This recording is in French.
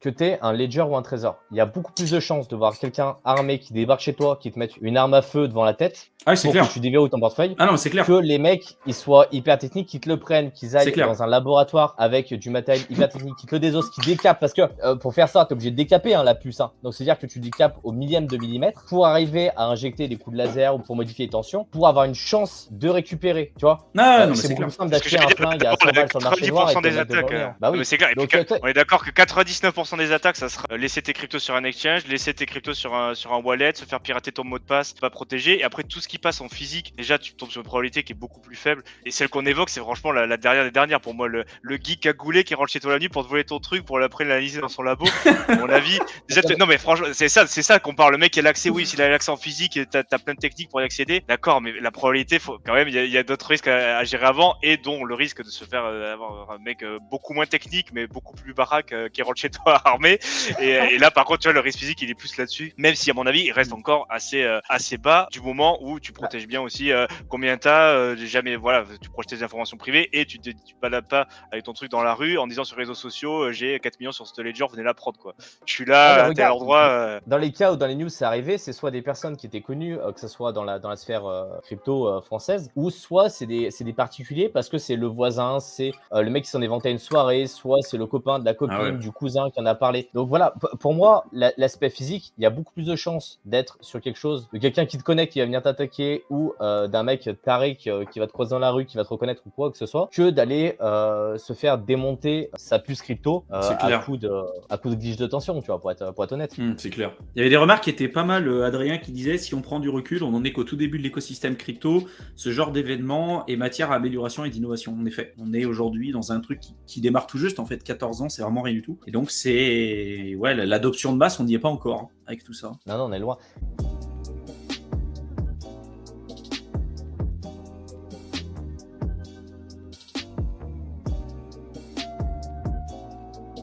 que tu es un ledger ou un trésor. Il y a beaucoup plus de chances de voir quelqu'un armé qui débarque chez toi, qui te mette une arme à feu devant la tête Ah oui, c'est pour clair. que tu déverrouilles ton portefeuille, Ah non, c'est clair. que les mecs, ils soient hyper techniques, qu'ils te le prennent, qu'ils C'est aillent clair. dans un laboratoire avec du matériel hyper technique, qu'ils te le désossent, qu'ils décapent. Parce que pour faire ça, tu es obligé de décaper la puce. Hein. Donc, c'est-à-dire que tu décapes au millième de millimètre pour arriver à injecter des coups de laser ou pour modifier les tensions, pour avoir une chance de récupérer. Tu vois, Ah non, mais c'est c'est beaucoup clair. plus simple C'est ce que d'acheter j'allais un dire, flingue à 100 balles sur le marché noir et 90% de le des mettre devant attaques. le nez. Bah Mais oui. c'est clair. Et puis, Donc, on est d'accord que 99% des attaques, ça sera laisser tes cryptos sur un exchange, laisser tes cryptos sur un wallet, se faire pirater ton mot de passe, pas protégé. Et après, tout ce qui passe en physique, déjà, tu tombes sur une probabilité qui est beaucoup plus faible. Et celle qu'on évoque, c'est franchement la dernière des dernières. Pour moi, le geek cagoulé qui rentre chez toi la nuit pour te voler ton truc, pour l'après l'analyser dans son labo. À mon avis, déjà, non, mais franchement, c'est ça qu'on parle. Le mec qui a l'accès, oui, s'il a l'accès en physique, t'as plein de techniques pour y accéder. D'accord, mais la probabilité, faut quand même, il y a d'autres risques à gérer avant, et dont le risque de se faire avoir un mec beaucoup moins technique, mais beaucoup plus baraque qui rentre chez toi armé. Et là, par contre, tu vois, le risque physique, il est plus là-dessus. Même si, à mon avis, il reste encore assez bas du moment où tu protèges bien aussi combien t'as, jamais, voilà, tu projettes tes informations privées et tu balades pas avec ton truc dans la rue en disant sur les réseaux sociaux, j'ai 4 millions sur ce ledger, venez la prod, quoi. Je suis Ah, mais là, à tel regarde, endroit. dans les cas où dans les news c'est arrivé, c'est soit des personnes qui étaient connues, que ce soit dans la sphère crypto française, ou soit c'est des particuliers parce que c'est le voisin, c'est le mec qui s'en est vanté à une soirée, soit c'est le copain de la copine, Ah ouais. du cousin qui en a parlé. Donc voilà, pour moi, l'aspect physique, il y a beaucoup plus de chances d'être sur quelque chose, de quelqu'un qui te connaît, qui va venir t'attaquer, ou d'un mec taré qui va te croiser dans la rue, qui va te reconnaître ou quoi que ce soit, que d'aller se faire démonter sa puce crypto C'est à clair. coup de glitch de tension, tu vois, pour être honnête. C'est clair. Il y avait des remarques qui étaient pas mal, Adrien, qui disait si on prend du recul, on en est qu'au tout début de l'écosystème crypto, ce genre d'événement est matière à amélioration et d'innovation. En effet, on est aujourd'hui dans un truc qui démarre tout juste, en fait, 14 ans, c'est vraiment rien du tout. Et donc, c'est. Ouais, l'adoption de masse, on n'y est pas encore, hein, avec tout ça. Non, on est loin.